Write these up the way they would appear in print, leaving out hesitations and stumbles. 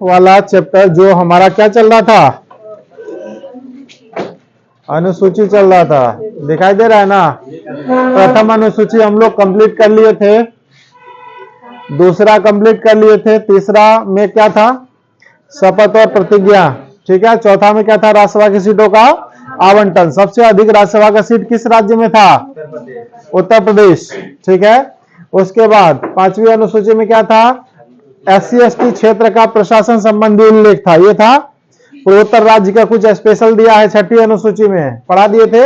वाला चैप्टर जो हमारा क्या चल रहा था, अनुसूची चल रहा था, दिखाई दे रहा है ना। प्रथम अनुसूची हम लोग कंप्लीट कर लिए थे, दूसरा कंप्लीट कर लिए थे, तीसरा में क्या था, शपथ और प्रतिज्ञा, ठीक है। चौथा में क्या था, राज्यसभा की सीटों का आवंटन। सबसे अधिक राज्यसभा का सीट किस राज्य में था, उत्तर प्रदेश, ठीक है। उसके बाद पांचवी अनुसूची में क्या था, SC/ST क्षेत्र का प्रशासन संबंधी उल्लेख था, ये था। पूर्वोत्तर राज्य का कुछ स्पेशल दिया है छठी अनुसूची में, पढ़ा दिए थे।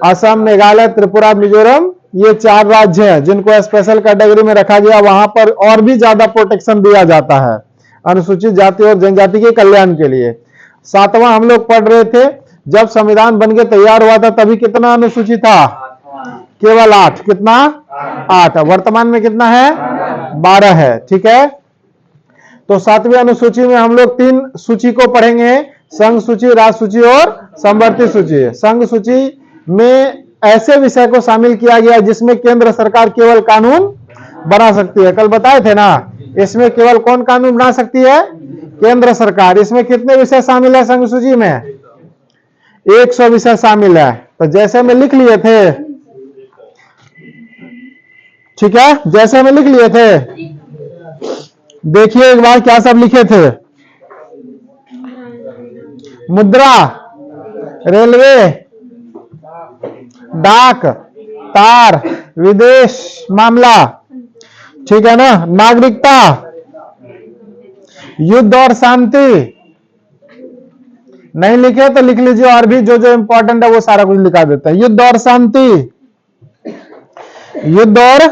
असम, मेघालय, त्रिपुरा, मिजोरम, ये 4 राज्य हैं जिनको स्पेशल कैटेगरी में रखा गया, वहां पर और भी ज्यादा प्रोटेक्शन दिया जाता है अनुसूचित जाति और जनजाति के कल्याण के लिए। 7वां हम लोग पढ़ रहे थे, जब संविधान बनके तैयार हुआ था तभी कितना अनुसूची था, केवल 8। कितना, 8। वर्तमान में कितना है, 12 है, ठीक है। तो 7वीं अनुसूची में हम लोग 3 सूची को पढ़ेंगे, संघ सूची, राज्य सूची और समवर्ती सूची। संघ सूची में ऐसे विषय को शामिल किया गया जिसमें केंद्र सरकार केवल कानून बना सकती है, कल बताए थे ना। इसमें केवल कौन कानून बना सकती है, केंद्र सरकार। इसमें कितने विषय शामिल है संघ सूची में, 100 विषय शामिल है। तो जैसे में लिख लिए थे, ठीक है, जैसे में लिख लिए थे, देखिए एक बार क्या सब लिखे थे, मुद्रा, रेलवे, डाक, तार, विदेश मामला, ठीक है ना, नागरिकता, युद्ध और शांति। नहीं लिखे तो लिख लीजिए, और भी जो जो इंपॉर्टेंट है वो सारा कुछ लिखा देता है। युद्ध और शांति, युद्ध और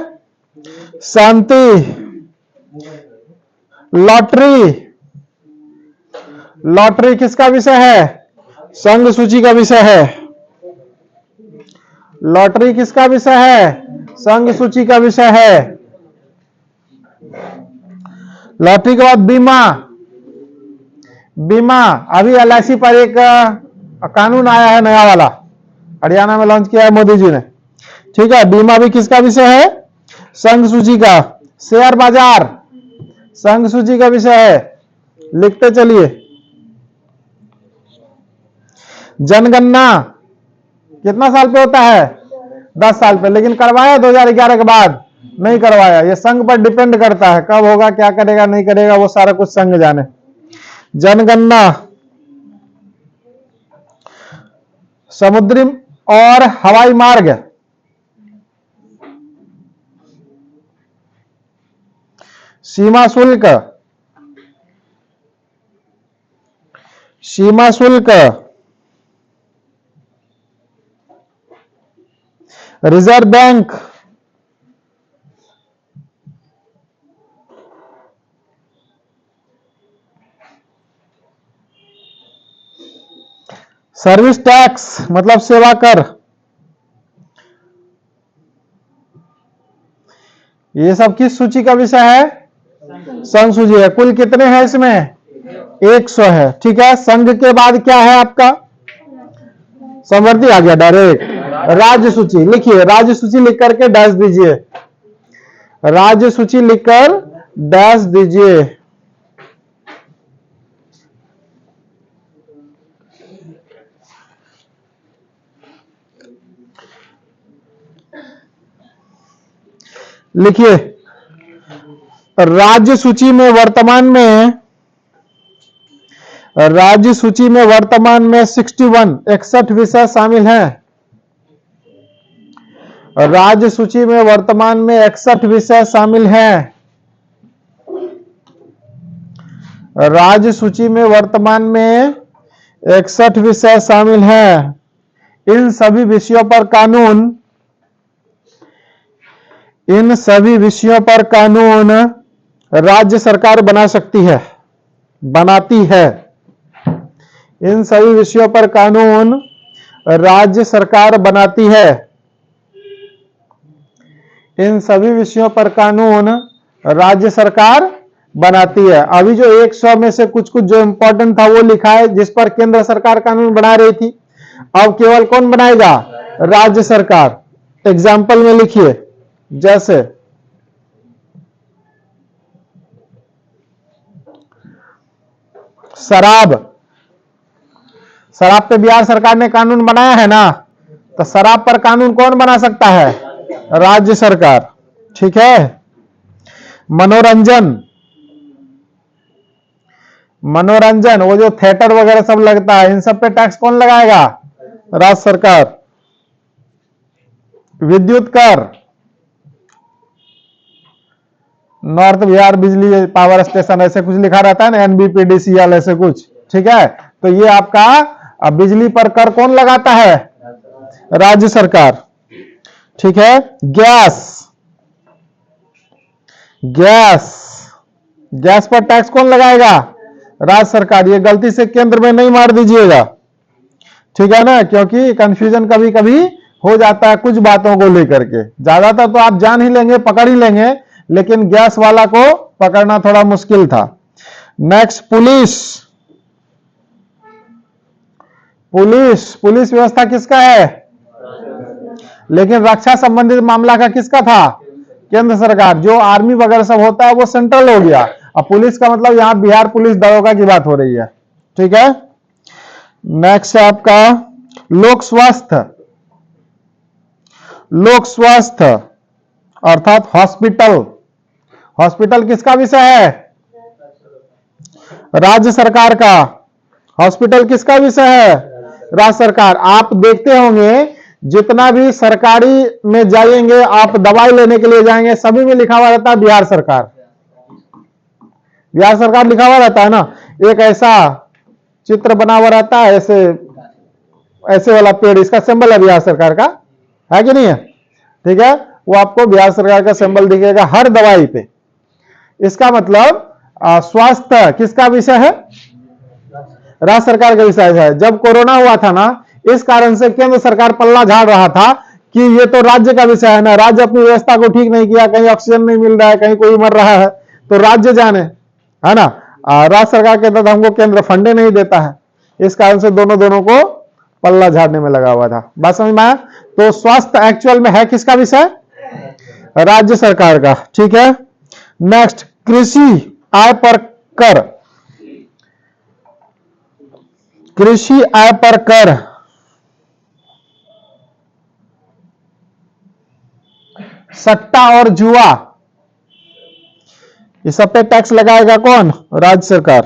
शांति, लॉटरी, लॉटरी किसका विषय है, संघ सूची का विषय है। लॉटरी किसका विषय है, संघ सूची का विषय है। लॉटरी के बाद बीमा, बीमा अभी LIC पर एक कानून आया है नया वाला, हरियाणा में लॉन्च किया है मोदी जी ने, ठीक है। बीमा भी किसका विषय है, संघ सूची का। शेयर बाजार संघ सूची का विषय है, लिखते चलिए। जनगणना कितना साल पे होता है, 10 साल पे, लेकिन करवाया 2011 के बाद, नहीं करवाया। ये संघ पर डिपेंड करता है कब होगा, क्या करेगा, नहीं करेगा, वो सारा कुछ संघ जाने। जनगणना, समुद्री और हवाई मार्ग, सीमा शुल्क, सीमा शुल्क, रिजर्व बैंक, सर्विस टैक्स मतलब सेवा कर, ये सब किस सूची का विषय है, संघ सूची है। कुल कितने हैं इसमें, 100 है, ठीक है। संघ के बाद क्या है आपका, समवर्ती आ गया डायरेक्ट। राज्य सूची लिखिए, राज्य सूची लिख करके डैश दीजिए, राज्य सूची लिखकर डैश दीजिए। लिखिए, राज्य सूची में वर्तमान में, राज्य सूची में वर्तमान में 61 विषय शामिल हैं। राज्य सूची में वर्तमान में 61 विषय शामिल हैं। राज्य सूची में वर्तमान में 61 विषय शामिल हैं। इन सभी विषयों पर कानून, इन सभी विषयों पर कानून राज्य सरकार बना सकती है, बनाती है। इन सभी विषयों पर कानून राज्य सरकार बनाती है। इन सभी विषयों पर कानून राज्य सरकार बनाती है। अभी जो 100 में से कुछ कुछ जो इंपॉर्टेंट था वो लिखा है, जिस पर केंद्र सरकार कानून बना रही थी। अब केवल कौन बनाएगा, राज्य सरकार। एग्जाम्पल में लिखिए, जैसे शराब, शराब पे बिहार सरकार ने कानून बनाया है ना, तो शराब पर कानून कौन बना सकता है? राज्य सरकार। ठीक है। मनोरंजन, मनोरंजन वो जो थिएटर वगैरह सब लगता है, इन सब पे टैक्स कौन लगाएगा? राज्य सरकार। विद्युत कर, नॉर्थ बिहार बिजली पावर स्टेशन ऐसे कुछ लिखा रहता है ना, NBPDCL ऐसे कुछ। ठीक है, तो ये आपका बिजली पर कर कौन लगाता है? राज्य सरकार। ठीक है। गैस, गैस, गैस पर टैक्स कौन लगाएगा? राज्य सरकार। ये गलती से केंद्र में नहीं मार दीजिएगा, ठीक है ना, क्योंकि कंफ्यूजन कभी कभी हो जाता है कुछ बातों को लेकर के। ज्यादातर तो आप जान ही लेंगे, पकड़ ही लेंगे, लेकिन गैस वाला को पकड़ना थोड़ा मुश्किल था। Next, police. पुलिस, पुलिस व्यवस्था किसका है? लेकिन रक्षा संबंधित मामला का किसका था? केंद्र सरकार। जो आर्मी वगैरह सब होता है वो सेंट्रल हो गया। अब पुलिस का मतलब यहां बिहार पुलिस दरोगा की बात हो रही है। ठीक है। नेक्स्ट है आपका लोक स्वास्थ्य। लोक स्वास्थ्य अर्थात हॉस्पिटल। हॉस्पिटल किसका विषय है? राज्य सरकार का। हॉस्पिटल किसका विषय है? राज्य सरकार। आप देखते होंगे जितना भी सरकारी में जाएंगे, आप दवाई लेने के लिए जाएंगे, सभी में लिखा हुआ रहता है बिहार सरकार। बिहार सरकार लिखा हुआ रहता है ना। एक ऐसा चित्र बना हुआ रहता है, ऐसे ऐसे वाला पेड़, इसका सिंबल है बिहार सरकार का, है कि नहीं है? ठीक है, वो आपको बिहार सरकार का सिंबल दिखेगा हर दवाई पे। इसका मतलब स्वास्थ्य किसका विषय है? राज्य सरकार का विषय है। जब कोरोना हुआ था ना, इस कारण से केंद्र सरकार पल्ला झाड़ रहा था कि ये तो राज्य का विषय है ना, राज्य अपनी व्यवस्था को ठीक नहीं किया, कहीं ऑक्सीजन नहीं मिल रहा है, कहीं कोई मर रहा है, तो राज्य जाने, है ना। राज्य सरकार कहता था हमको केंद्र फंडे नहीं देता है, इस कारण से दोनों को पल्ला झाड़ने में लगा हुआ था। बात समझ में आया? तो स्वास्थ्य एक्चुअल में है किसका विषय? राज्य सरकार का। ठीक है। नेक्स्ट, कृषि आय पर कर। कृषि आय पर कर, सट्टा और जुआ, ये सब पे टैक्स लगाएगा कौन? राज्य सरकार।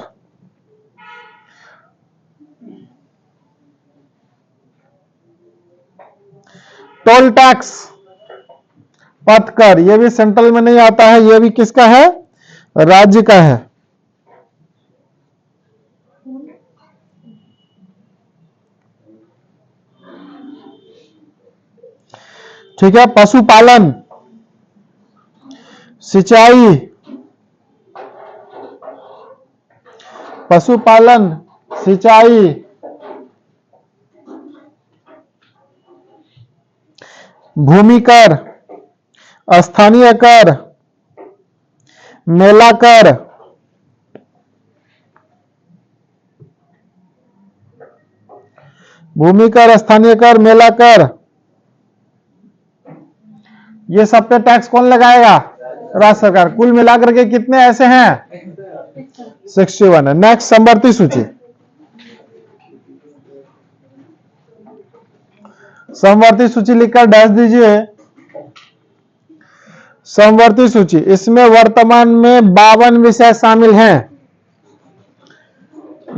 टोल टैक्स, पथ कर, ये भी सेंट्रल में नहीं आता है, ये भी किसका है? राज्य का है। ठीक है। पशुपालन, सिंचाई, पशुपालन, सिंचाई, भूमि कर, स्थानीय कर, मेला कर, भूमि कर, स्थानीय कर, मेला कर, ये सब पे टैक्स कौन लगाएगा? राज्य सरकार। कुल मिलाकर के कितने ऐसे हैं? 61 है। नेक्स्ट, समवर्ती सूची। समवर्ती सूची लिखकर डैश दीजिए। समवर्ती सूची, इसमें वर्तमान में 52 विषय शामिल हैं।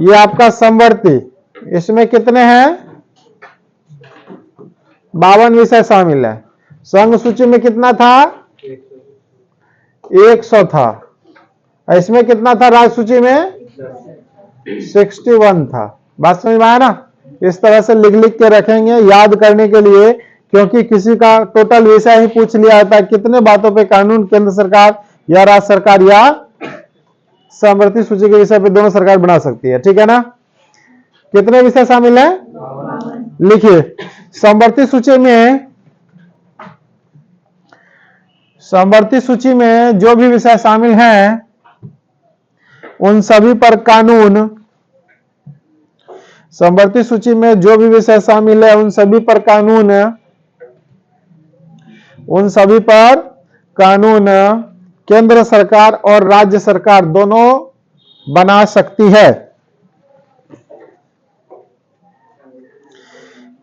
ये आपका समवर्ती, इसमें कितने हैं? 52 विषय शामिल है। संघ सूची में कितना था? 100 था। इसमें कितना था? राज्य सूची में 61 था। बात समझ में आया ना? इस तरह से लिख लिख के रखेंगे याद करने के लिए, क्योंकि किसी का टोटल विषय ही पूछ लिया जाता है, कितने बातों पे कानून केंद्र सरकार या राज्य सरकार या समवर्ती सूची के विषय पे दोनों सरकार बना सकती है। ठीक है ना? कितने विषय शामिल है? लिखिए। समवर्ती सूची में, समवर्ती सूची में जो भी विषय शामिल हैं उन सभी पर कानून, समवर्ती सूची में जो भी विषय शामिल है उन सभी पर कानून, उन सभी पर कानून केंद्र सरकार और राज्य सरकार दोनों बना सकती है।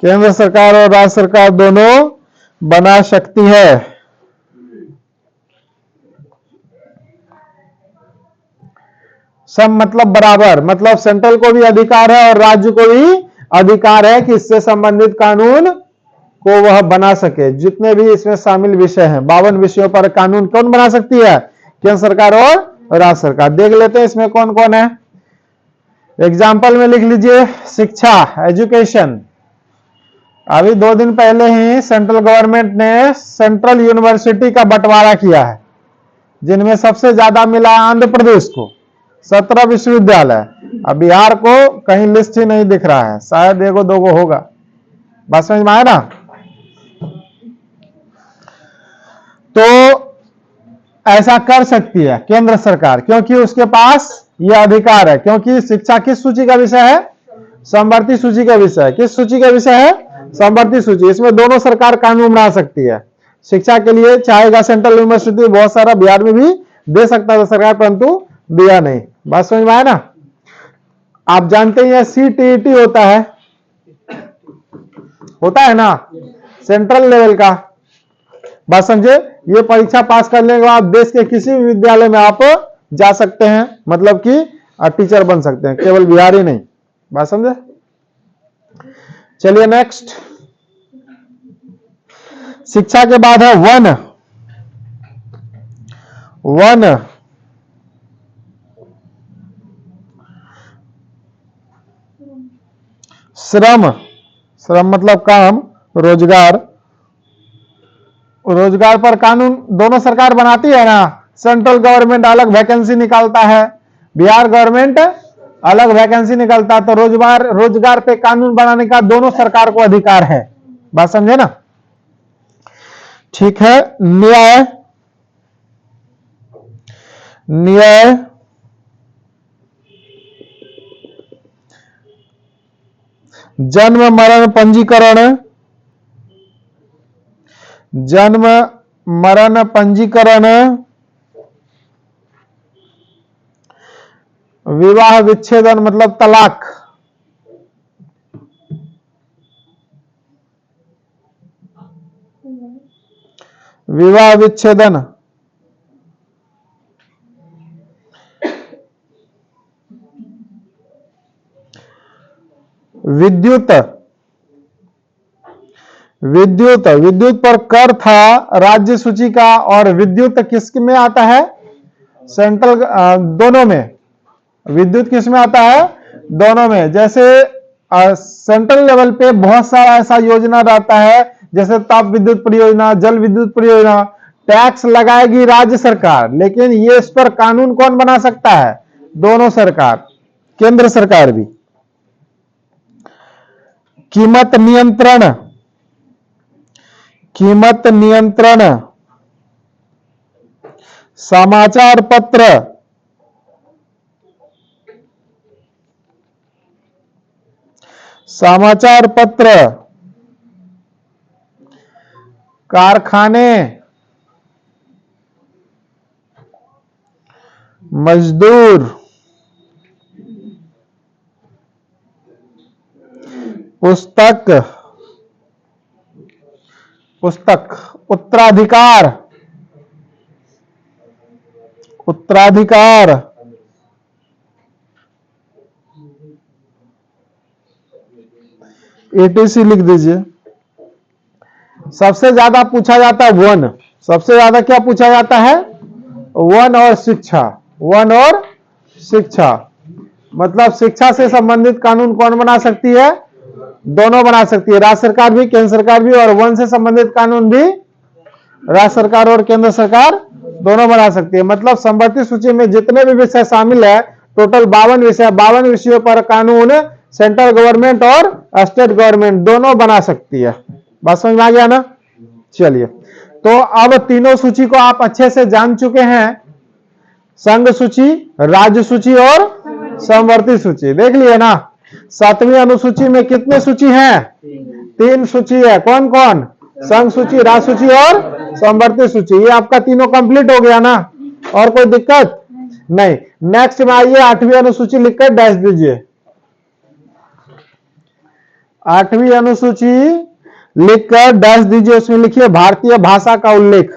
केंद्र सरकार और राज्य सरकार दोनों बना सकती है। सम मतलब बराबर, मतलब सेंट्रल को भी अधिकार है और राज्य को भी अधिकार है कि इससे संबंधित कानून को वह बना सके। जितने भी इसमें शामिल विषय हैं, 52 विषयों पर कानून कौन बना सकती है? केंद्र सरकार और राज्य सरकार। देख लेते हैं इसमें कौन कौन है। एग्जाम्पल में लिख लीजिए, शिक्षा, एजुकेशन। अभी 2 दिन पहले ही सेंट्रल गवर्नमेंट ने सेंट्रल यूनिवर्सिटी का बंटवारा किया है, जिनमें सबसे ज्यादा मिला आंध्र प्रदेश को 17 विश्वविद्यालय। अब बिहार को कहीं लिस्ट ही नहीं दिख रहा है, शायद 1-2 होगा। बात समझ में आया ना? तो ऐसा कर सकती है केंद्र सरकार, क्योंकि उसके पास यह अधिकार है। क्योंकि शिक्षा किस सूची का विषय है? समवर्ती सूची का विषय है। किस सूची का विषय है? समवर्ती सूची। इसमें दोनों सरकार कानून बना सकती है। शिक्षा के लिए चाहेगा सेंट्रल यूनिवर्सिटी बहुत सारा, बिहार में भी दे सकता था सरकार, परंतु दिया नहीं। बात समझ में आया ना? आप जानते हैं CTET होता है ना, सेंट्रल लेवल का। बात समझे? ये परीक्षा पास करने के बाद देश के किसी भी विद्यालय में आप जा सकते हैं, मतलब कि टीचर बन सकते हैं, केवल बिहार ही नहीं। बात समझे? चलिए नेक्स्ट, शिक्षा के बाद है वन। श्रम मतलब काम, रोजगार। रोजगार पर कानून दोनों सरकार बनाती है ना। सेंट्रल गवर्नमेंट अलग वैकेंसी निकालता है, बिहार गवर्नमेंट अलग वैकेंसी निकालता है। तो रोजगार पे कानून बनाने का दोनों सरकार को अधिकार है। बात समझे ना? ठीक है। न्याय जन्म मरण पंजीकरण, विवाह विच्छेदन मतलब तलाक, विवाह विच्छेदन, विद्युत पर कर था राज्य सूची का, और विद्युत किस में आता है? सेंट्रल, दोनों में। विद्युत किस में आता है? दोनों में। जैसे सेंट्रल लेवल पे बहुत सारा ऐसा योजना रहता है, जैसे ताप विद्युत परियोजना, जल विद्युत परियोजना। टैक्स लगाएगी राज्य सरकार, लेकिन ये इस पर कानून कौन बना सकता है? दोनों सरकार, केंद्र सरकार भी। कीमत नियंत्रण, समाचार पत्र, कारखाने, मजदूर, पुस्तक, उत्तराधिकार, ETC लिख दीजिए। सबसे ज्यादा पूछा जाता है वन। सबसे ज्यादा क्या पूछा जाता है? वन और शिक्षा। मतलब शिक्षा से संबंधित कानून कौन बना सकती है? दोनों बना सकती है, राज्य सरकार भी, केंद्र सरकार भी। और वन से संबंधित कानून भी राज्य सरकार और केंद्र सरकार दोनों बना सकती है। मतलब समवर्ती सूची में जितने भी विषय शामिल है, टोटल 52 विषय, 52 विषयों पर कानून सेंट्रल गवर्नमेंट और स्टेट गवर्नमेंट दोनों बना सकती है। बात समझ में आ गया ना? चलिए, तो अब तीनों सूची को आप अच्छे से जान चुके हैं। संघ सूची, राज्य सूची और समवर्ती सूची देख लिए ना। 7वीं अनुसूची में कितने सूची हैं? 3 सूची है। कौन कौन? संघ सूची, राज्य सूची और समवर्ती सूची। ये आपका तीनों कंप्लीट हो गया ना? और कोई दिक्कत नहीं। नेक्स्ट में आइए, 8वीं अनुसूची लिखकर डैश दीजिए। 8वीं अनुसूची लिखकर डैश दीजिए, उसमें लिखिए भारतीय भाषा का उल्लेख।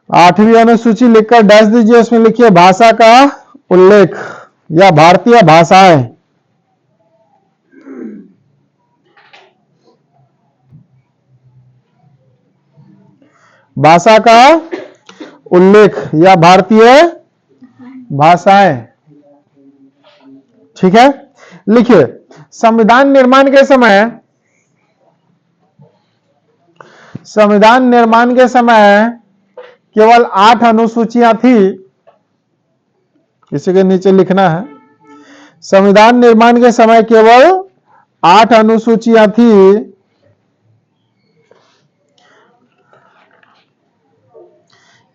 8वीं अनुसूची लिखकर डैश दीजिए, उसमें लिखिए भाषा का उल्लेख या भारतीय भाषाएं। भाषा का उल्लेख या भारतीय भाषाएं। ठीक है, लिखिए संविधान निर्माण के समय, संविधान निर्माण के समय केवल 8 अनुसूचियां थी। इसी के नीचे लिखना है, संविधान निर्माण के समय केवल 8 अनुसूचियां थी।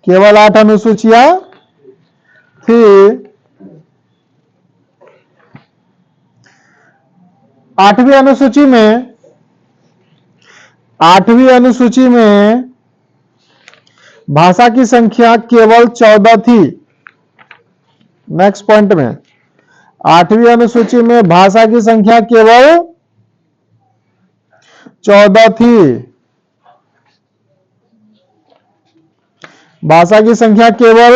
केवल 8 अनुसूचियां थी। 8वीं अनुसूची में, 8वीं अनुसूची में भाषा की संख्या केवल 14 थी। नेक्स्ट पॉइंट में 8वीं अनुसूची में भाषा की संख्या केवल 14 थी। भाषा की संख्या केवल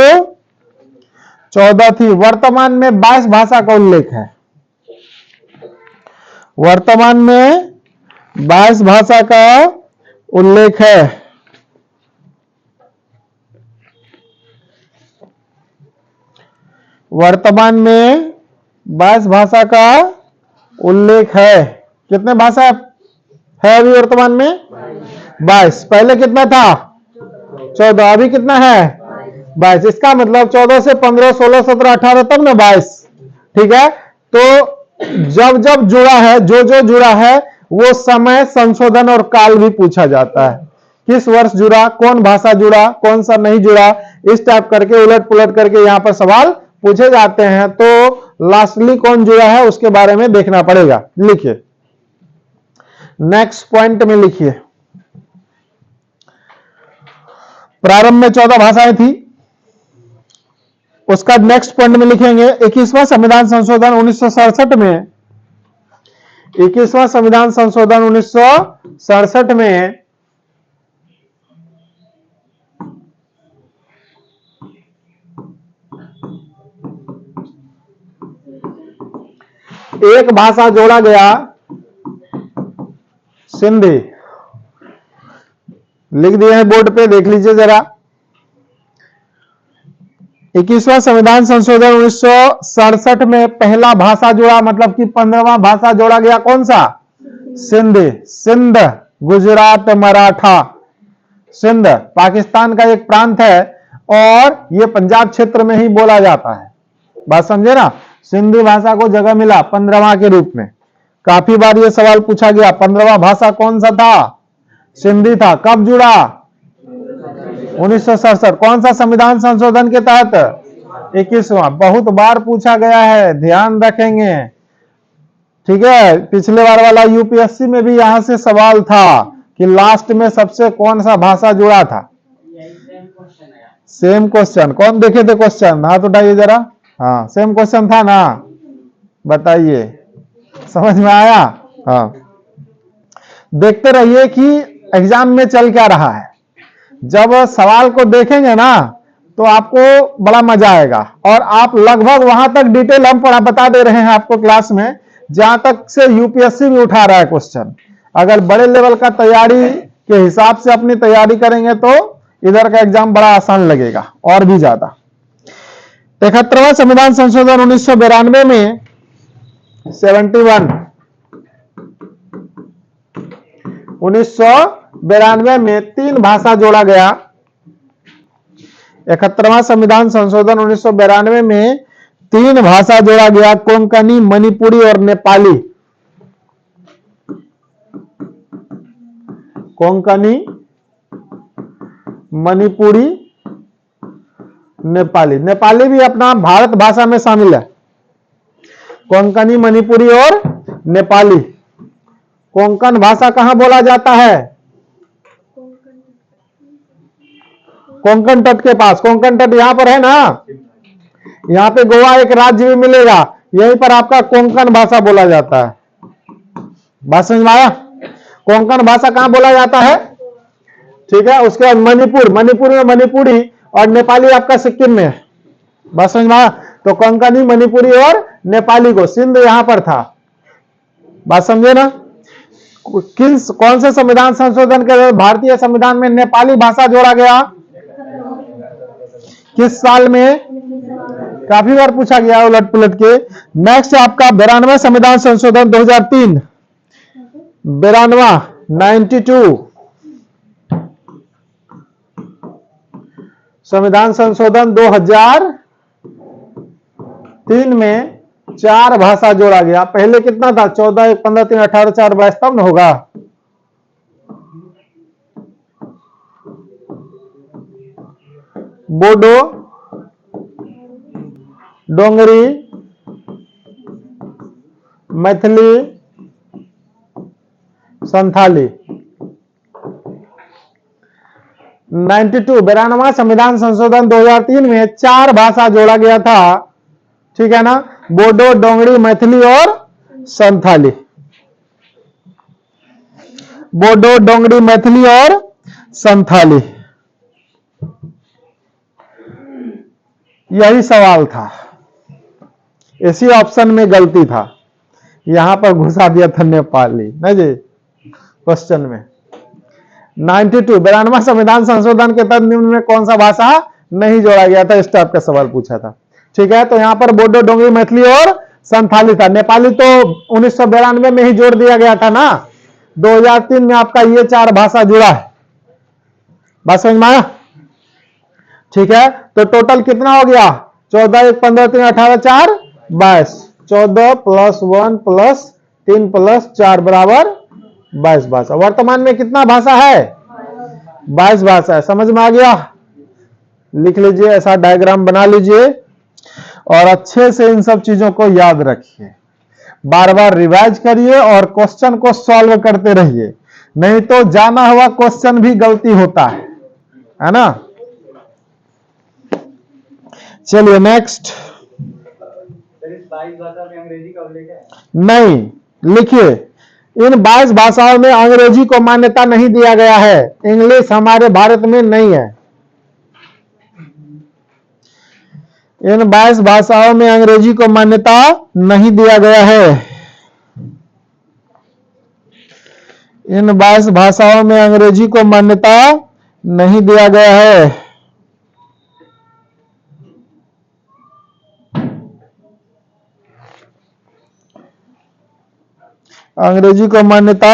14 थी। वर्तमान में 22 भाषा का उल्लेख है। वर्तमान में 22 भाषा का उल्लेख है। वर्तमान में 22 भाषा का उल्लेख है। कितने भाषा है अभी वर्तमान में? 22। पहले कितना था? 14। अभी कितना है? 22। इसका मतलब 14 से 15, 16, 17, 18 तक ना 22। ठीक है, तो जब जब जुड़ा है, जो जो जुड़ा है, वो समय, संशोधन और काल भी पूछा जाता है। किस वर्ष जुड़ा, कौन भाषा जुड़ा, कौन सा नहीं जुड़ा, इस टाइप करके उलट पुलट करके यहां पर सवाल पूछे जाते हैं। तो लास्टली कौन जुड़ा है उसके बारे में देखना पड़ेगा। लिखिए नेक्स्ट पॉइंट में, लिखिए प्रारंभ में 14 भाषाएं थी। उसका नेक्स्ट पॉइंट में लिखेंगे 21वां संविधान संशोधन 1967 में, 21वां संविधान संशोधन 1967 में एक भाषा जोड़ा गया, सिंधी। लिख दिए हैं बोर्ड पे, देख लीजिए जरा। 21वां संविधान संशोधन 1967 में पहला भाषा जोड़ा, मतलब कि 15वां भाषा जोड़ा गया। कौन सा? सिंधी। सिंध, गुजरात, मराठा। सिंध पाकिस्तान का एक प्रांत है और यह पंजाब क्षेत्र में ही बोला जाता है। बात समझे ना? सिंधी भाषा को जगह मिला 15वां के रूप में। काफी बार यह सवाल पूछा गया, 15वां भाषा कौन सा था? सिंधी था। कब जुड़ा? 1967। कौन सा संविधान संशोधन के तहत? 21वां। बहुत बार पूछा गया है, ध्यान रखेंगे। ठीक है, पिछले बार वाला यूपीएससी में भी यहां से सवाल था कि लास्ट में सबसे कौन सा भाषा जुड़ा था। Same question. कौन देखे थे क्वेश्चन? हाथ उठाइए जरा। हाँ, सेम क्वेश्चन था ना? बताइए, समझ में आया? हाँ, देखते रहिए कि एग्जाम में चल क्या रहा है। जब सवाल को देखेंगे ना तो आपको बड़ा मजा आएगा, और आप लगभग वहां तक डिटेल हम बता दे रहे हैं आपको क्लास में, जहां तक से यूपीएससी भी उठा रहा है क्वेश्चन। अगर बड़े लेवल का तैयारी के हिसाब से अपनी तैयारी करेंगे तो इधर का एग्जाम बड़ा आसान लगेगा और भी ज्यादा। 71वां संविधान संशोधन 1992 में 1992 में 3 भाषा जोड़ा गया। 71वां संविधान संशोधन 1992 में 3 भाषा जोड़ा गया, कोंकणी, मणिपुरी और नेपाली। कोंकणी, मणिपुरी, नेपाली। नेपाली भी अपना भारत भाषा में शामिल है। कोंकणी, मणिपुरी और नेपाली। कोंकण भाषा कहां बोला जाता है? कोंकण तट के पास। कोंकण तट यहां पर है ना? यहां पे गोवा एक राज्य भी मिलेगा। यहीं पर आपका कोंकण भाषा बोला जाता है। बात समझ में आया? कोंकण भाषा कहां बोला जाता है? ठीक है। उसके बाद मणिपुर, मणिपुर में मणिपुरी और नेपाली आपका सिक्किम में। बात समझ में आया? तो कोंकणी, मणिपुरी और नेपाली को, सिंध यहां पर था। बात समझे ना? कौन से संविधान संशोधन के लिए भारतीय संविधान में नेपाली भाषा जोड़ा गया? किस साल में? काफी बार पूछा गया उलट पुलट के। नेक्स्ट आपका 92वां संविधान संशोधन 2003, 92, 92 संविधान संशोधन 2003 में 4 भाषा जोड़ा गया। पहले कितना था? 14, 1, 15, 3, 18, 4, 22, तब न होगा। बोडो, डोंगरी, मैथिली, संथाली। 92वां संविधान संशोधन 2003 में 4 भाषा जोड़ा गया था। ठीक है ना? बोडो, डोंगरी, मैथिली और संथाली। बोडो, डोंगरी, मैथिली और संथाली। यही सवाल था, इसी ऑप्शन में गलती था। यहां पर घुसा दिया था नेपाली, नहीं जी क्वेश्चन में। 92वां संविधान संशोधन के तहत निम्न में कौन सा भाषा नहीं जोड़ा गया था? इस टाइप का सवाल पूछा था। ठीक है। तो यहां पर बोडो, डोंगरी, मैथिली और संथाली था। नेपाली तो 1992 में ही जोड़ दिया गया था ना। 2003 में आपका ये 4 भाषा जुड़ा है। बात समझ में आया? ठीक है। तो टोटल कितना हो गया? 14, 1, 15, 3, 18, 4, 22। 14 + 1 + 3 + 4 बराबर 22 भाषा। वर्तमान में कितना भाषा है? 22 भाषा है। समझ में आ गया? लिख लीजिए, ऐसा डायग्राम बना लीजिए और अच्छे से इन सब चीजों को याद रखिए। बार बार रिवाइज करिए और क्वेश्चन को सॉल्व करते रहिए, नहीं तो जाना हुआ क्वेश्चन भी गलती होता है ना? चलिए नेक्स्ट। 22 भाषा में अंग्रेजी का उल्लेख है? नहीं, लिखिए इन 22 भाषाओं में अंग्रेजी को मान्यता नहीं दिया गया है। इंग्लिश हमारे भारत में नहीं है। इन 22 भाषाओं में अंग्रेजी को मान्यता नहीं दिया गया है। इन 22 भाषाओं में अंग्रेजी को मान्यता नहीं दिया गया है। अंग्रेजी को मान्यता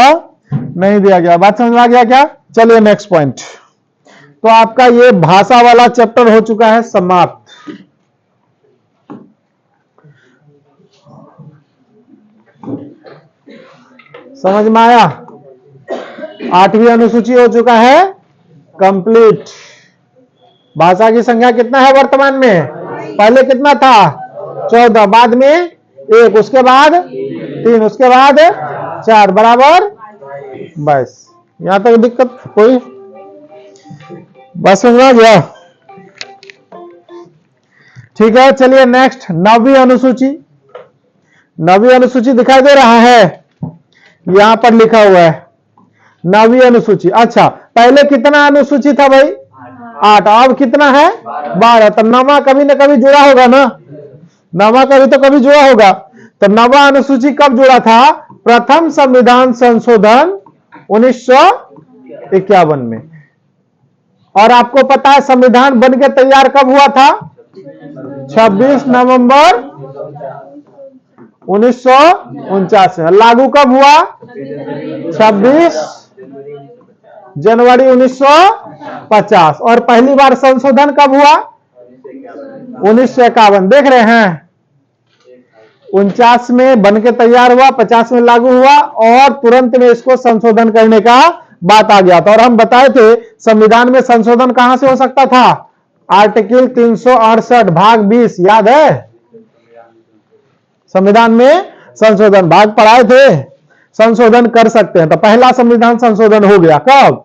नहीं दिया गया। बात समझ में आ गया क्या? चलिए नेक्स्ट पॉइंट। तो आपका ये भाषा वाला चैप्टर हो चुका है समाप्त। समझ में आया? 8वीं अनुसूची हो चुका है कंप्लीट। भाषा की संख्या कितना है वर्तमान में? पहले कितना था? 14, बाद में 1, उसके बाद 3, उसके बाद 4 बराबर 22। यहां तक दिक्कत कोई? बस समझ में आ गया? ठीक है। चलिए नेक्स्ट 9वीं अनुसूची। 9वीं अनुसूची दिखाई दे रहा है? यहां पर लिखा हुआ है 9वीं अनुसूची। अच्छा, पहले कितना अनुसूची था भाई? 8। अब कितना है? 12। तो 9वां कभी ना कभी जुड़ा होगा ना? 9वां कभी तो कभी जुड़ा होगा। तो 9वां अनुसूची कब जुड़ा था? प्रथम संविधान संशोधन 1951 में। और आपको पता है संविधान बनके तैयार कब हुआ था? 26 नवंबर 1949 में। लागू कब हुआ? 26 जनवरी 1950। और पहली बार संशोधन कब हुआ? 1951। देख रहे हैं? 49 में बनके तैयार हुआ, 50 में लागू हुआ और तुरंत में इसको संशोधन करने का बात आ गया था। और हम बताए थे संविधान में संशोधन कहां से हो सकता था? आर्टिकल 368 भाग 20, याद है? संविधान में संशोधन भाग पढ़ाए थे। संशोधन कर सकते हैं। तो पहला संविधान संशोधन हो गया कब?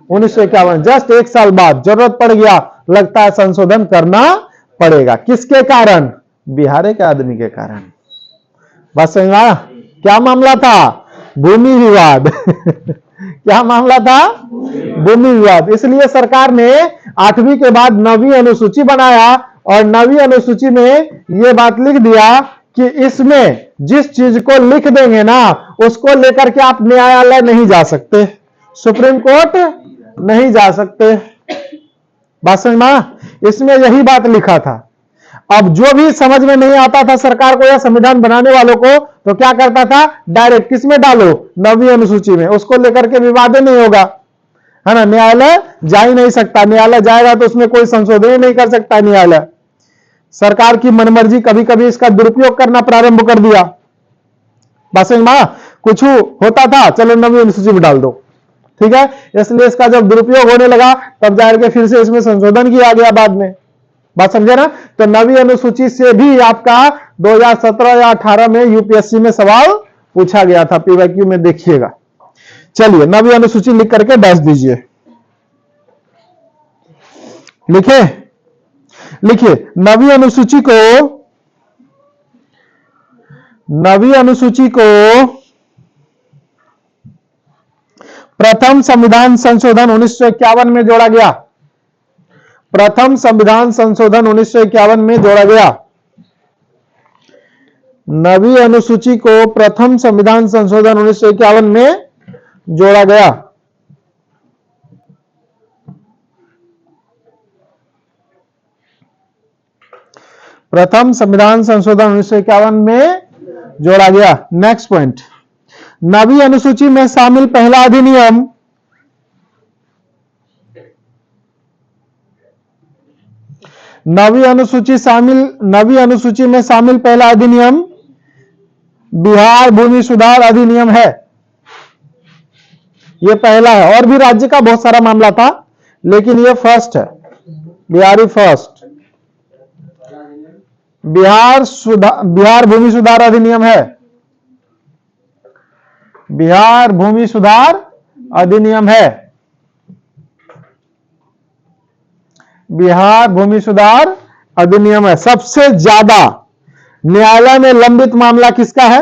1951। जस्ट 1 साल बाद जरूरत पड़ गया, लगता है संशोधन करना पड़ेगा। किसके कारण? बिहार के आदमी के कारण। बात समझ में आया? क्या मामला था? भूमि विवाद। क्या मामला था? भूमि विवाद। इसलिए सरकार ने 8वीं के बाद 9वीं अनुसूची बनाया और 9वीं अनुसूची में यह बात लिख दिया कि इसमें जिस चीज को लिख देंगे ना उसको लेकर के आप न्यायालय नहीं जा सकते, सुप्रीम कोर्ट नहीं जा सकते। बात समझ में आया? इसमें यही बात लिखा था। अब जो भी समझ में नहीं आता था सरकार को या संविधान बनाने वालों को, तो क्या करता था? डायरेक्ट किसमें डालो? 9वीं अनुसूची में। उसको लेकर के विवाद नहीं होगा, है ना? न्यायालय जा ही नहीं सकता। न्यायालय जाएगा तो उसमें कोई संशोधन नहीं कर सकता न्यायालय। सरकार की मनमर्जी कभी कभी इसका दुरुपयोग करना प्रारंभ कर दिया। बात समझ में आया? कुछ होता था, चलो 9वीं अनुसूची में डाल दो, ठीक है? इसलिए इसका जब दुरुपयोग होने लगा तब जाकर के फिर से इसमें संशोधन किया गया बाद में। बात समझे ना? तो 9वीं अनुसूची से भी आपका 2017 या 18 में यूपीएससी में सवाल पूछा गया था, पीवाईक्यू में देखिएगा। चलिए 9वीं अनुसूची लिख करके डैश दीजिए। लिखे? लिखिए 9वीं अनुसूची को प्रथम संविधान संशोधन 1951 में जोड़ा गया। प्रथम संविधान संशोधन 1951 में जोड़ा गया। 9वीं अनुसूची को प्रथम संविधान संशोधन 1951 में जोड़ा गया। प्रथम संविधान संशोधन 1951 में जोड़ा गया। नेक्स्ट पॉइंट, 9वीं अनुसूची में शामिल पहला अधिनियम नवी अनुसूची में शामिल पहला अधिनियम बिहार भूमि सुधार अधिनियम है। यह पहला है, और भी राज्य का बहुत सारा मामला था लेकिन यह फर्स्ट है, बिहारी फर्स्ट। बिहार भूमि सुधार अधिनियम है। बिहार भूमि सुधार अधिनियम है। बिहार भूमि सुधार अधिनियम है। सबसे ज्यादा न्यायालय में लंबित मामला किसका है?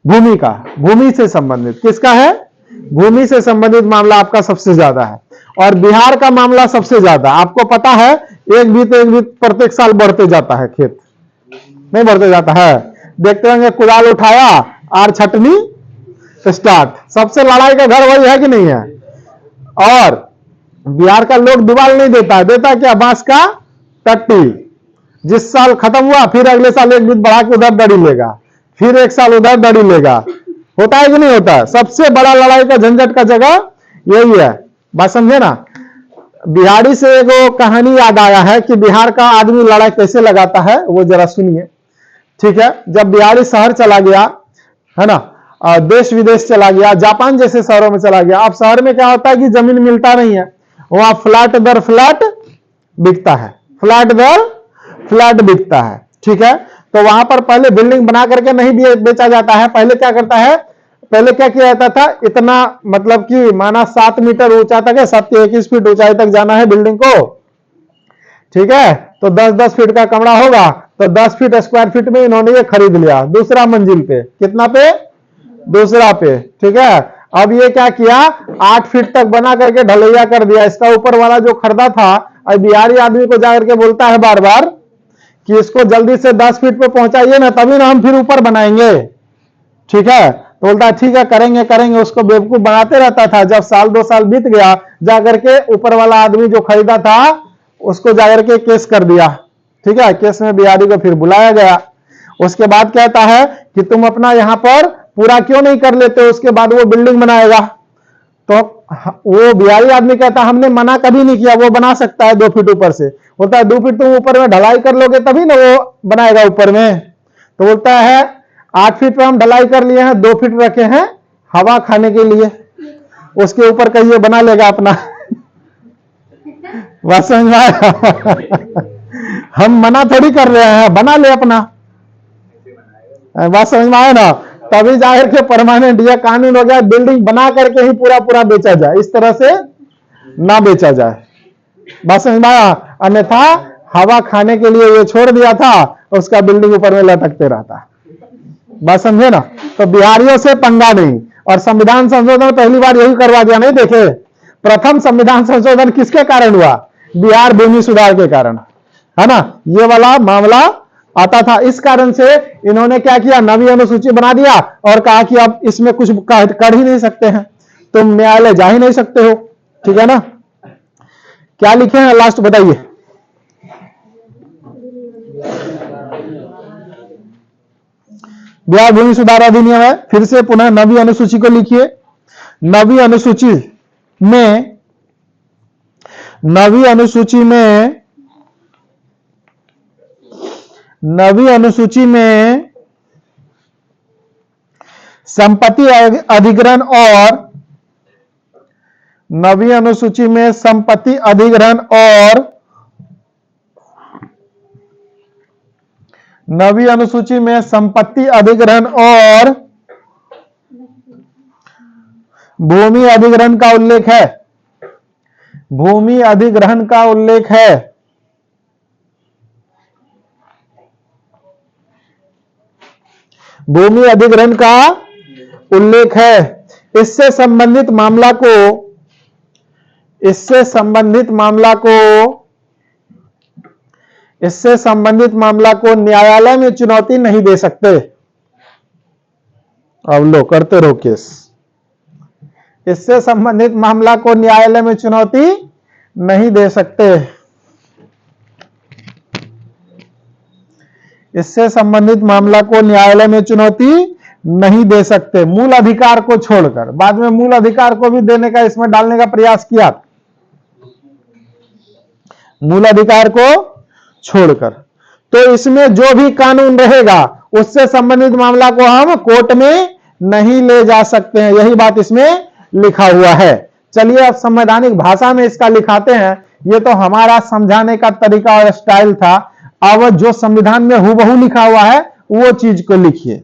भूमि का, भूमि से संबंधित। किसका है? भूमि से संबंधित मामला आपका सबसे ज्यादा है। और बिहार का मामला सबसे ज्यादा। आपको पता है एक भी प्रत्येक साल बढ़ते जाता है, खेत नहीं बढ़ते जाता है। देखते होंगे कुदाल उठाया और छटनी स्टार्ट। सबसे लड़ाई का घर वही है कि नहीं है? और बिहार का लोग दुबाल नहीं देता, देता क्या? बांस का टट्टी। जिस साल खत्म हुआ फिर अगले साल एक बीत बढ़ा के उधर दड़ी लेगा, फिर एक साल उधर दड़ी लेगा। होता है कि नहीं होता? सबसे बड़ा लड़ाई का झंझट का जगह यही है। बात समझे ना? बिहारी से एक कहानी याद आया है कि बिहार का आदमी लड़ाई कैसे लगाता है, वो जरा सुनिए, ठीक है? जब बिहारी शहर चला गया, है ना, देश विदेश चला गया, जापान जैसे शहरों में चला गया। अब शहर में क्या होता है कि जमीन मिलता नहीं है, वहां फ्लैट दर फ्लैट बिकता है, फ्लैट दर फ्लैट बिकता है, ठीक है? तो वहां पर पहले बिल्डिंग बना करके नहीं बेचा जाता है। पहले क्या करता है? पहले क्या किया जाता था? इतना मतलब कि माना 7 मीटर ऊंचा तक है, 7 से 21 फीट ऊंचाई तक जाना है बिल्डिंग को, ठीक है? तो 10-10 फीट का कमरा होगा, तो 10 फीट स्क्वायर फीट में इन्होंने ये खरीद लिया दूसरा मंजिल पे। कितना पे? दूसरा पे, ठीक है? अब ये क्या किया? 8 फीट तक बना करके ढलैया कर दिया। इसका ऊपर वाला जो खरीदा था, अब बिहारी आदमी को जाकर के बोलता है बार बार कि इसको जल्दी से 10 फीट पे पहुंचाइए ना, तभी ना हम फिर ऊपर बनाएंगे, ठीक है? तो बोलता है ठीक है करेंगे करेंगे। उसको बेवकूफ बनाते रहता था। जब साल 2 साल बीत गया, जाकर के ऊपर वाला आदमी जो खरीदा था उसको जाकर के केस कर दिया, ठीक है? केस में बिहारी को फिर बुलाया गया। उसके बाद कहता है कि तुम अपना यहां पर पूरा क्यों नहीं कर लेते? उसके बाद वो बिल्डिंग बनाएगा। तो वो बिहारी आदमी कहता है हमने मना कभी नहीं किया, वो बना सकता है 2 फीट ऊपर से। बोलता है 2 फीट तुम ऊपर में ढलाई कर लोगे तभी ना वो बनाएगा ऊपर में। तो बोलता है 8 फीट पे हम ढलाई कर लिए हैं, 2 फीट रखे हैं हवा खाने के लिए, उसके ऊपर कहिए बना लेगा अपना। बात समझ में आया? हम मना थोड़ी कर रहे हैं, बना ले अपना। बात समझ में आया ना? तभी जाहिर के परमानेंट यह कानून हो गया, बिल्डिंग बना करके ही पूरा पूरा बेचा जाए, इस तरह से ना बेचा जाए। बात समझ में आया? अन्यथा हवा खाने के लिए ये छोड़ दिया था, उसका बिल्डिंग ऊपर में लटकते रहता। बात समझे ना। तो बिहारियों से पंगा नहीं। और संविधान संशोधन पहली बार यही करवा दिया, नहीं देखे, प्रथम संविधान संशोधन किसके कारण हुआ? बिहार भूमि सुधार के कारण, है ना। ये वाला मामला आता था, इस कारण से इन्होंने क्या किया, नवी अनुसूची बना दिया और कहा कि अब इसमें कुछ कर ही नहीं सकते हैं, तुम न्यायालय जा ही नहीं सकते हो, ठीक है ना। क्या लिखे हैं लास्ट बताइए। बिहार भूमि सुधार अधिनियम है। फिर से पुनः नवी अनुसूची को लिखिए। नवी अनुसूची में नवी अनुसूची में नवी अनुसूची में संपत्ति अधिग्रहण और नवी अनुसूची में संपत्ति अधिग्रहण और नवी अनुसूची में संपत्ति अधिग्रहण और भूमि अधिग्रहण का उल्लेख है। भूमि अधिग्रहण का उल्लेख है। भूमि अधिग्रहण का उल्लेख है। इससे संबंधित मामला को न्यायालय में चुनौती नहीं दे सकते। अब लो करते रहो केस। इससे संबंधित मामला को न्यायालय में चुनौती नहीं दे सकते। इससे संबंधित मामला को न्यायालय में चुनौती नहीं दे सकते, मूल अधिकार को छोड़कर। बाद में मूल अधिकार को भी देने का, इसमें डालने का प्रयास किया, मूल अधिकार को छोड़कर। तो इसमें जो भी कानून रहेगा उससे संबंधित मामला को हम कोर्ट में नहीं ले जा सकते हैं, यही बात इसमें लिखा हुआ है। चलिए अब संवैधानिक भाषा में इसका लिखाते हैं। ये तो हमारा समझाने का तरीका और स्टाइल था। अब जो संविधान में हूबहू लिखा हुआ है वो चीज को लिखिए।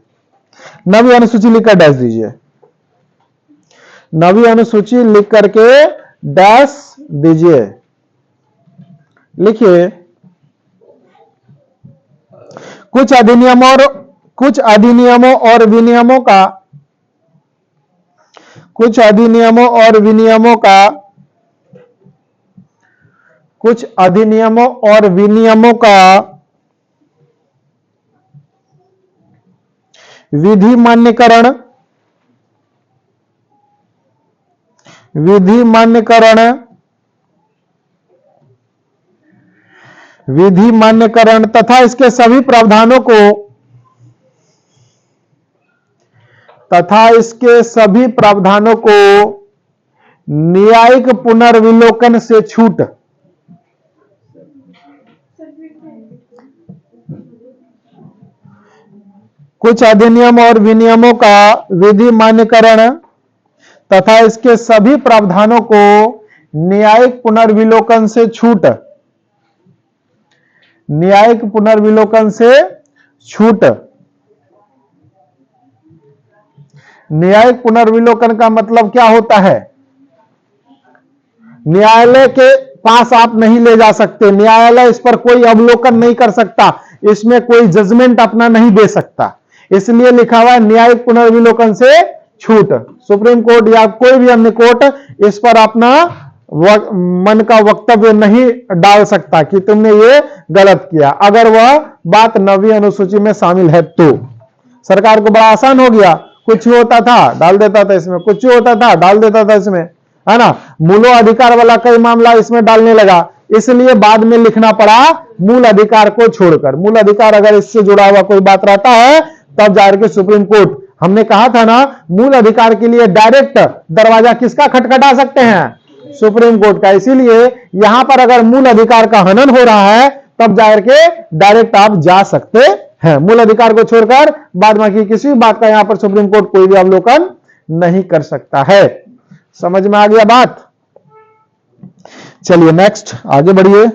नवी अनुसूची लिखकर डैश दीजिए। नवी अनुसूची लिख करके डैश दीजिए। लिखिए कुछ अधिनियमों और विनियमों का विधि मान्यकरण तथा इसके सभी प्रावधानों को न्यायिक पुनर्विलोकन से छूट। कुछ अधिनियम और विनियमों का विधि मान्यकरण तथा इसके सभी प्रावधानों को न्यायिक पुनर्विलोकन से छूट। न्यायिक पुनर्विलोकन से छूट। न्यायिक पुनर्विलोकन का मतलब क्या होता है? न्यायालय के पास आप नहीं ले जा सकते, न्यायालय इस पर कोई अवलोकन नहीं कर सकता, इसमें कोई जजमेंट अपना नहीं दे सकता। इसलिए लिखा हुआ है न्यायिक पुनर्विलोकन से छूट। सुप्रीम कोर्ट या कोई भी अन्य कोर्ट इस पर अपना मन का वक्तव्य नहीं डाल सकता कि तुमने ये गलत किया, अगर वह बात नवी अनुसूची में शामिल है तो। सरकार को बड़ा आसान हो गया, कुछ होता था डाल देता था इसमें, कुछ होता था डाल देता था इसमें, है ना। मूलो अधिकार वाला कई मामला इसमें डालने लगा, इसलिए बाद में लिखना पड़ा मूल अधिकार को छोड़कर। मूल अधिकार अगर इससे जुड़ा हुआ कोई बात रहता है तब जाकर के सुप्रीम कोर्ट, हमने कहा था ना मूल अधिकार के लिए डायरेक्ट दरवाजा किसका खटखटा सकते हैं? सुप्रीम कोर्ट का। इसीलिए यहां पर अगर मूल अधिकार का हनन हो रहा है तब जाकर के डायरेक्ट आप जा सकते हैं। मूल अधिकार को छोड़कर बाद बाकी किसी बात का यहां पर सुप्रीम कोर्ट कोई भी अवलोकन नहीं कर सकता है। समझ में आ गया बात? चलिए नेक्स्ट आगे बढ़िए।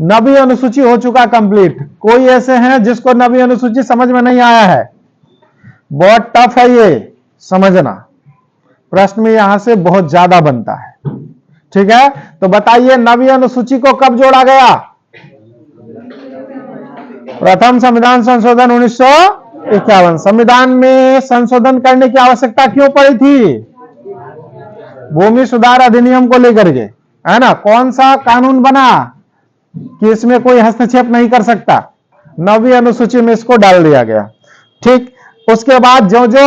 नवी अनुसूची हो चुका कंप्लीट। कोई ऐसे हैं जिसको नवी अनुसूची समझ में नहीं आया है? बहुत टफ है ये समझना, प्रश्न में यहां से बहुत ज्यादा बनता है। ठीक है, तो बताइए नवी अनुसूची को कब जोड़ा गया? प्रथम संविधान संशोधन 1951। संविधान में संशोधन करने की आवश्यकता क्यों पड़ी थी? भूमि सुधार अधिनियम को लेकर के, है ना। कौन सा कानून बना कि इसमें कोई हस्तक्षेप नहीं कर सकता? 9वीं अनुसूची में इसको डाल दिया गया। ठीक, उसके बाद जो जो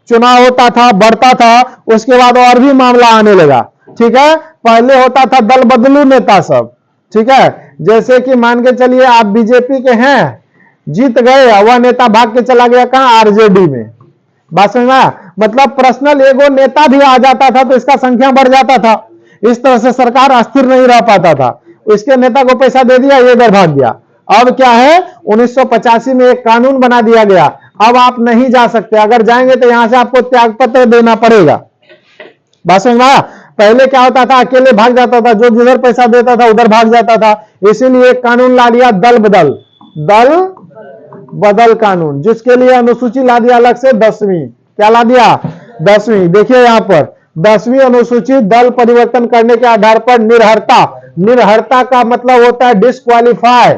चुनाव होता था, बढ़ता था, उसके बाद और भी मामला आने लगा। ठीक है, पहले होता था दल बदलू नेता सब। ठीक है, जैसे कि मान के चलिए आप बीजेपी के हैं, जीत गए, वह नेता भाग के चला गया कहां? आरजेडी में। बात समझ में आया? मतलब पर्सनल एगो नेता भी आ जाता था तो इसका संख्या बढ़ जाता था। इस तरह से सरकार अस्थिर नहीं रह पाता था। इसके नेता को पैसा दे दिया, ये इधर भाग गया। अब क्या है, 1985 में एक कानून बना दिया गया, अब आप नहीं जा सकते। अगर जाएंगे तो यहां से आपको त्यागपत्र देना पड़ेगा। बात समझ में आया? पहले क्या होता था, अकेले भाग जाता था, जो जिधर पैसा देता था उधर भाग जाता था। इसीलिए एक कानून ला दिया, दल बदल कानून, जिसके लिए अनुसूची ला दिया अलग से 10वीं। क्या ला दिया? 10वीं। देखिए यहां पर 10वीं अनुसूची दल परिवर्तन करने के आधार पर निर्हरता का मतलब होता है डिस्क्वालीफाई,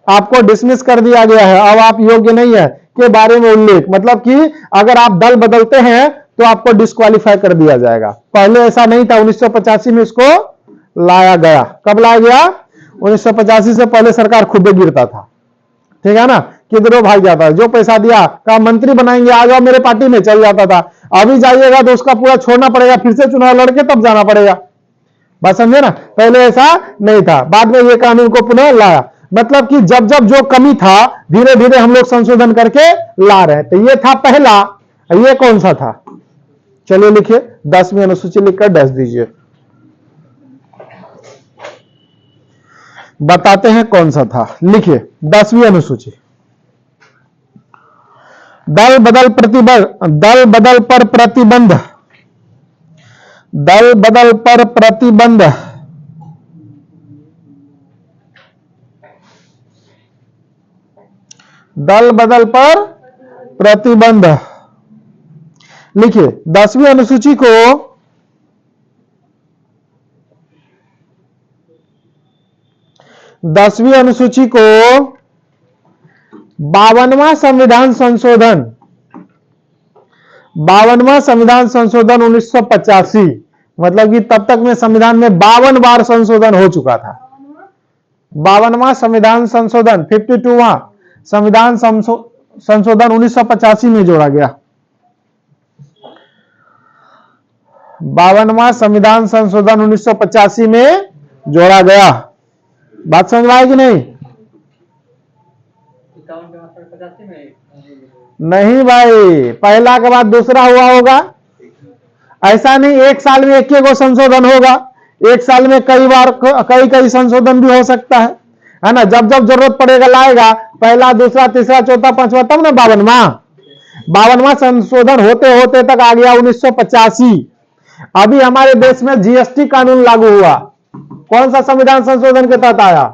आपको डिसमिस कर दिया गया है, अब आप योग्य नहीं है के बारे में उल्लेख। मतलब कि अगर आप दल बदलते हैं तो आपको डिस्क्वालीफाई कर दिया जाएगा। पहले ऐसा नहीं था, 1985 में इसको लाया गया। कब लाया गया? 1985 से पहले सरकार खुद गिरता था। ठीक है ना, किधरों भाग जाता है। जो पैसा दिया का मंत्री बनाएंगे, आ जाओ मेरे पार्टी में, चल जाता था। अभी जाइएगा तो उसका पूरा छोड़ना पड़ेगा, फिर से चुनाव लड़के तब जाना पड़ेगा। बात समझे ना? पहले ऐसा नहीं था, बाद में ये कानून को पुनः लाया। मतलब कि जब जब जो कमी था धीरे धीरे हम लोग संशोधन करके ला रहे हैं। तो ये था पहला, ये कौन सा था? चलिए लिखिए, 10वीं अनुसूची लिखकर डैश दीजिए, बताते हैं कौन सा था। लिखिए 10वीं अनुसूची, दल बदल पर प्रतिबंध, दल बदल पर प्रतिबंध, दल बदल पर प्रतिबंध, दल बदल पर प्रतिबंध। लिखिए 10वीं अनुसूची को 10वीं अनुसूची को 52वां संविधान संशोधन, 52वां संविधान संशोधन 1985, मतलब कि तब तक में संविधान में 52 बार संशोधन हो चुका था। 52वां संविधान संशोधन, 52वां संविधान संशोधन 1985 में जोड़ा गया। 52वां संविधान संशोधन 1985 में जोड़ा गया। बात समझ में आई कि नहीं? नहीं भाई, पहला के बाद दूसरा हुआ होगा, ऐसा नहीं एक साल में एक ही को संशोधन होगा। एक साल में कई बार कई संशोधन भी हो सकता है ना। जब जब जरूरत पड़ेगा लाएगा, पहला, दूसरा, तीसरा, चौथा, पांचवा, तब ना 52वां संशोधन होते होते तक आ गया 1985। अभी हमारे देश में जीएसटी कानून लागू हुआ, कौन सा संविधान संशोधन के तहत आया?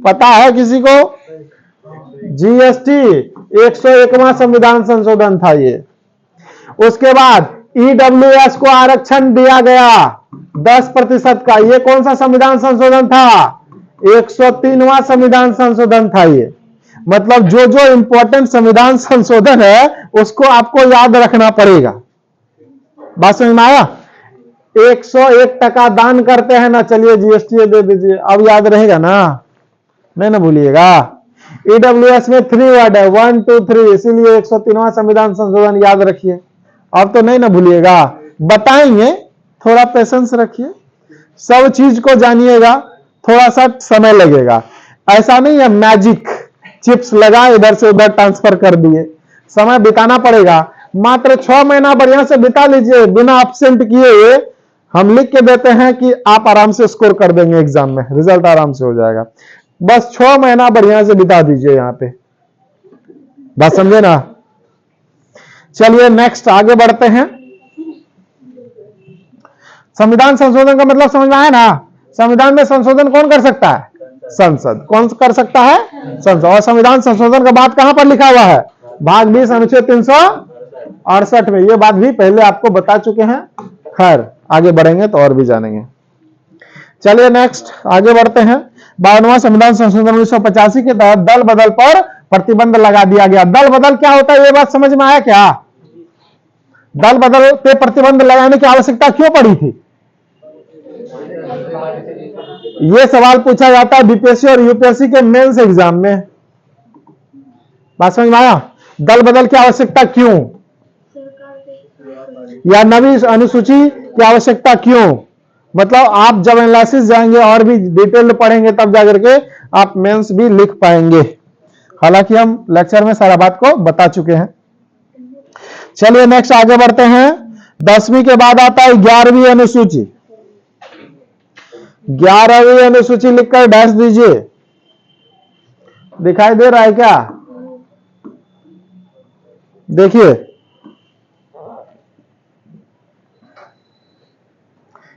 पता है किसी को? जीएसटी 101वां संविधान संशोधन था ये। उसके बाद ईडब्ल्यूएस को आरक्षण दिया गया 10% का, ये कौन सा संविधान संशोधन था? 103वां संविधान संशोधन था ये। मतलब जो जो इंपॉर्टेंट संविधान संशोधन है उसको आपको याद रखना पड़ेगा। बात समझ में आया? 101% दान करते हैं ना, चलिए जीएसटी दे दीजिए, अब याद रहेगा ना, नहीं ना भूलिएगा। ईडब्ल्यूएस में 3 वर्ड है, 1 2 3, इसीलिए 103वां संविधान संशोधन याद रखिए। अब तो नहीं ना भूलिएगा, बताएंगे, थोड़ा पेशेंस रखिए, सब चीज को जानिएगा, थोड़ा सा समय लगेगा। ऐसा नहीं है मैजिक चिप्स लगा इधर से उधर ट्रांसफर कर दिए, समय बिताना पड़ेगा। मात्र 6 महीना बढ़िया से बिता लीजिए बिना एब्सेंट किए। हम लिख के देते हैं कि आप आराम से स्कोर कर देंगे एग्जाम में, रिजल्ट आराम से हो जाएगा। बस 6 महीना बढ़िया से बिता दीजिए यहां पे। बात समझे ना? चलिए नेक्स्ट आगे बढ़ते हैं। संविधान संशोधन का मतलब समझ में आया ना? संविधान में संशोधन कौन कर सकता है? संसद। कौन कर सकता है? संसद। और संविधान संशोधन का बात कहां पर लिखा हुआ है? भाग 20 अनुच्छेद 368 में। ये बात भी पहले आपको बता चुके हैं। खैर आगे बढ़ेंगे तो और भी जानेंगे। चलिए नेक्स्ट आगे बढ़ते हैं। 52वां संविधान संशोधन 1985 के तहत दल बदल पर प्रतिबंध लगा दिया गया। दल बदल क्या होता है, ये बात समझ में आया क्या? दल बदल पे प्रतिबंध लगाने की आवश्यकता क्यों पड़ी थी? ये सवाल पूछा जाता है बीपीएससी और यूपीएससी के मेंस एग्जाम में। बात समझ में आया? दल बदल की आवश्यकता क्यों, या नवी अनुसूची की आवश्यकता क्यों? मतलब आप जब एनालिसिस जाएंगे और भी डिटेल पढ़ेंगे तब जाकर के आप मेंस भी लिख पाएंगे। हालांकि हम लेक्चर में सारा बात को बता चुके हैं। चलिए नेक्स्ट आगे बढ़ते हैं। 10वीं के बाद आता है 11वीं अनुसूची। 11वीं अनुसूची लिखकर डैश दीजिए। दिखाई दे रहा है क्या? देखिए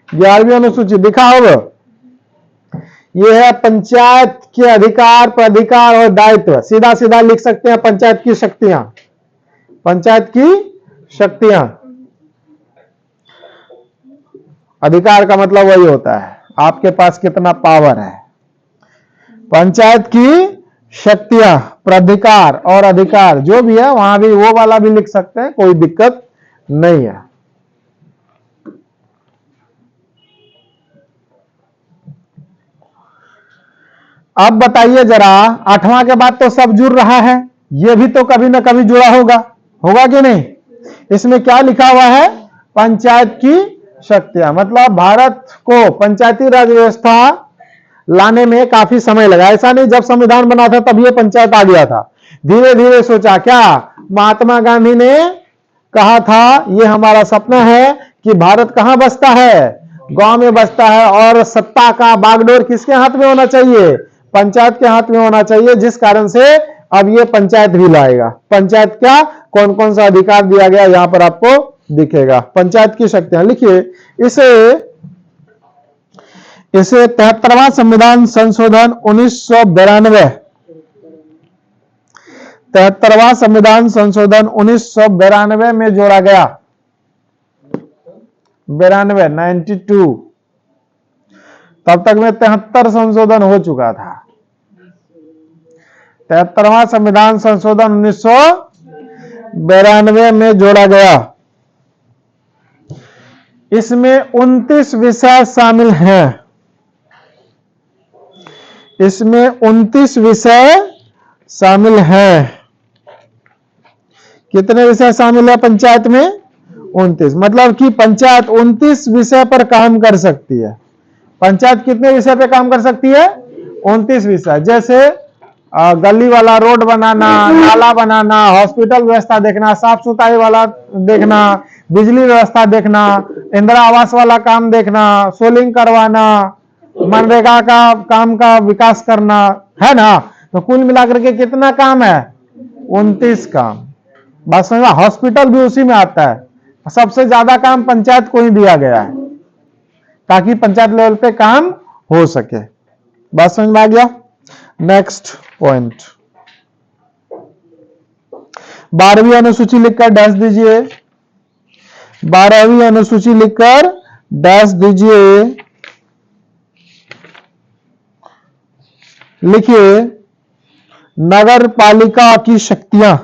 11वीं अनुसूची दिखा होगा। यह है पंचायत के अधिकार, प्राधिकार और दायित्व। सीधा सीधा लिख सकते हैं पंचायत की शक्तियां। पंचायत की शक्तियां, अधिकार का मतलब वही होता है आपके पास कितना पावर है। पंचायत की शक्तियां, प्राधिकार और अधिकार जो भी है, वहां भी वो वाला भी लिख सकते हैं, कोई दिक्कत नहीं है। अब बताइए जरा, 8वां के बाद तो सब जुड़ रहा है, ये भी तो कभी ना कभी जुड़ा होगा, होगा कि नहीं? इसमें क्या लिखा हुआ है? पंचायत की शक्तियां। मतलब भारत को पंचायती राज व्यवस्था लाने में काफी समय लगा। ऐसा नहीं जब संविधान बना था तब ये पंचायत आ गया था। धीरे धीरे सोचा, क्या महात्मा गांधी ने कहा था ये हमारा सपना है कि भारत कहां बसता है? गांव में बसता है, और सत्ता का बागडोर किसके हाथ में होना चाहिए? पंचायत के हाथ में होना चाहिए। जिस कारण से अब ये पंचायत भी लाएगा। पंचायत क्या, कौन कौन सा अधिकार दिया गया यहां पर आपको दिखेगा। पंचायत की शक्तियां लिखिए। इसे 73वां संविधान संशोधन 1992, 73वां संविधान संशोधन 1992 में जोड़ा गया। 92 तब तक में 73 संशोधन हो चुका था। 73वां संविधान संशोधन 1992 में जोड़ा गया। इसमें 29 विषय शामिल हैं। इसमें 29 विषय शामिल हैं। कितने विषय शामिल है पंचायत में? 29। मतलब कि पंचायत 29 विषय पर काम कर सकती है। पंचायत कितने विषय पे काम कर सकती है? 29 विषय। जैसे गली वाला रोड बनाना, नाला बनाना, हॉस्पिटल व्यवस्था देखना, साफ सफाई वाला देखना, बिजली व्यवस्था देखना, इंदिरा आवास वाला काम देखना, सोलिंग करवाना, मनरेगा का काम का विकास करना, है ना? तो कुल मिलाकर के कितना काम है? 29 काम। बात समझ में? हॉस्पिटल भी उसी में आता है। सबसे ज्यादा काम पंचायत को ही दिया गया है ताकि पंचायत लेवल पे काम हो सके। बात समझ में आ गया? नेक्स्ट पॉइंट, 12वीं अनुसूची लिखकर डैश दीजिए। 12वीं अनुसूची लिखकर डैश दीजिए। लिखिए नगर पालिका की शक्तियां।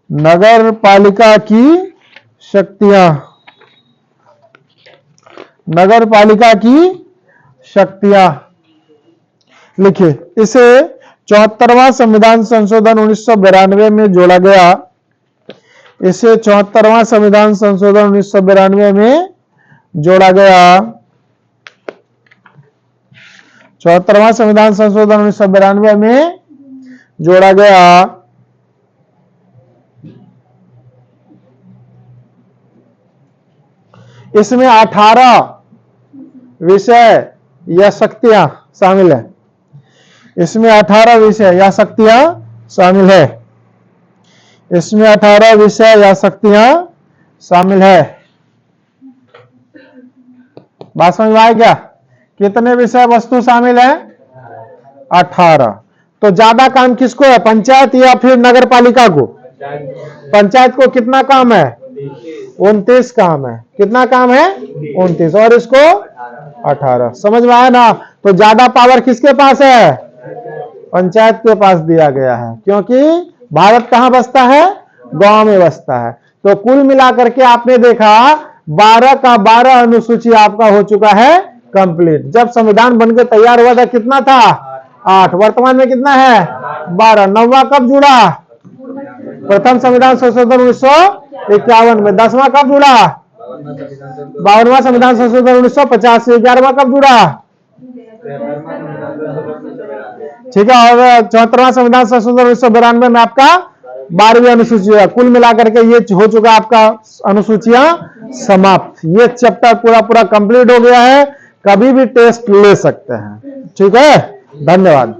नगर पालिका की शक्तियां। नगर पालिका की शक्तियां लिखिए। इसे 74वां संविधान संशोधन 1992 में जोड़ा गया। इसे 74वां संविधान संशोधन 1992 में जोड़ा गया। 74वां संविधान संशोधन 1992 में जोड़ा गया। इसमें 18 विषय या शक्तियां शामिल है। इसमें 18 विषय या शक्तियां शामिल है। इसमें 18 विषय या शक्तियां शामिल है। बात समझ में आए क्या? कितने विषय वस्तु शामिल है? 18। तो ज्यादा काम किसको है, पंचायत या फिर नगर पालिका को? पंचायत को कितना काम है? 29 काम है। कितना काम है? 29। और इसको 18। समझ में आया ना? तो ज्यादा पावर किसके पास है? पंचायत के पास दिया गया है, क्योंकि भारत कहां बसता है? गांव में बसता है। तो कुल मिलाकर के आपने देखा 12 का 12 अनुसूची आपका हो चुका है कंप्लीट। जब संविधान बनकर तैयार हुआ था कितना था? 8। वर्तमान में कितना है? 12। 9वां कब जुड़ा? प्रथम संविधान संशोधन 1951 में। 10वां कब जुड़ा? 52वां संविधान संशोधन 1950 से। 11वां कब जुड़ा? ठीक है। और 74वां संविधान संशोधन 1992 में आपका 12वीं अनुसूची है। कुल मिलाकर के ये हो चुका आपका अनुसूचियां समाप्त। ये चैप्टर पूरा पूरा कंप्लीट हो गया है। कभी भी टेस्ट ले सकते हैं। ठीक है, धन्यवाद।